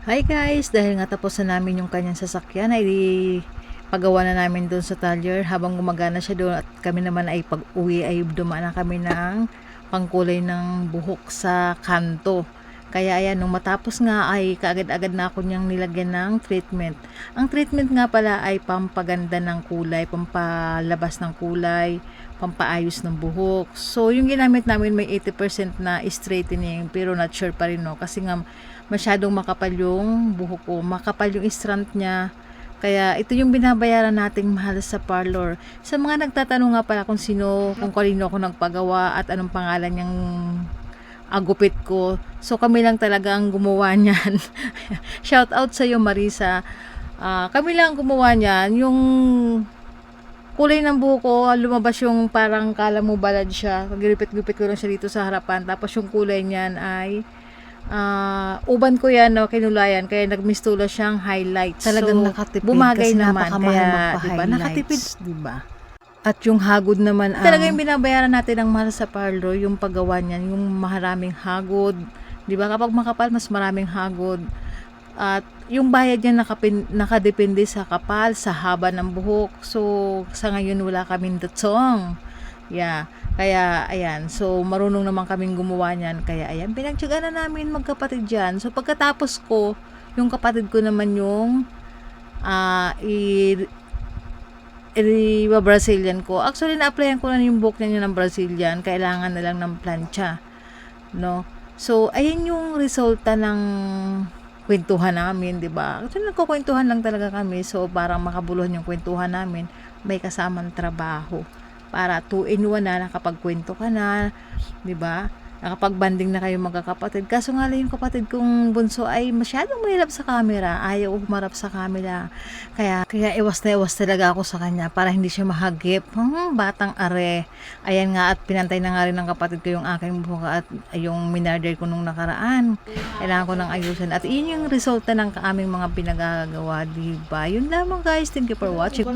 Hi guys! Dahil nga tapos na namin yung kanyang sasakyan, ay pagawa na namin doon sa talyer habang gumagana siya doon, at kami naman ay pag-uwi ay dumaan na kami ng pangkulay ng buhok sa kanto. Kaya ayan, nung matapos nga ay kaagad-agad na ako niyang nilagyan ng treatment. Ang treatment nga pala ay pampaganda ng kulay, pampalabas ng kulay, pampaayos ng buhok. So yung ginamit namin may 80% na straightening, pero not sure pa rin, no, kasi nga masyadong makapal yung buhok ko, makapal yung strand niya. Kaya ito yung binabayaran nating mahal sa parlor. Sa mga nagtatanong nga pala kung kanino ako nagpagawa at anong pangalan niyang agupit ko. So kami lang talaga ang gumawa niyan. Shout out sa iyo, Marisa. Kami lang ang gumawa niyan. Yung kulay ng buhok ko, lumabas yung parang kala mo balad siya. Gilipit-gilipit ko lang siya dito sa harapan. Tapos yung kulay niyan ay uban ko yan, no, kinulayan, kaya nagmistula siyang highlights. Talagang so, nakatipid bumagay kasi naman, napakamahal kaya magpa-highlights. diba, nakatipid, diba? At yung hagod naman, talaga yung binabayaran natin ng mahal sa parlor, yung paggawa niyan, yung maraming hagod, diba? Kapag makapal, mas maraming hagod. At yung bayad niya nakadepende sa kapal, sa haba ng buhok. So, sa ngayon wala kaming datsong. Yeah. Kaya, ayan. So, marunong naman kaming gumawa niyan. Kaya, ayan. Pinagtyagaan na namin magkapatid dyan. So, pagkatapos ko, yung kapatid ko naman yung Brazilian ko. Actually, na-applyan ko na yung buhok niya ng Brazilian. Kailangan na lang ng plancha. No? So, ayan yung resulta ng kwentuhan namin, di ba? Actually, nagkukwentuhan lang talaga kami. So, parang makabuluhan yung kwentuhan namin. May kasamang trabaho. Para 2-in-1 na, nakapagkwento ka na, 'di ba? Nakapag-banding na kayo magkakapatid. Kaso nga lang yung kapatid kong bunso ay masyadong mahirap sa camera, ayaw humarap sa camera. Kaya iwas na iwas talaga ako sa kanya para hindi siya mahagip. Batang are. Ayan nga, at pinantay na nga rin ng kapatid ko yung aking buhok at yung minarder ko nung nakaraan. Kailangan ko nang ayusin. At yun yung resulta ng aming mga pinagagawa, 'di ba? Yun lamang guys. Thank you for watching.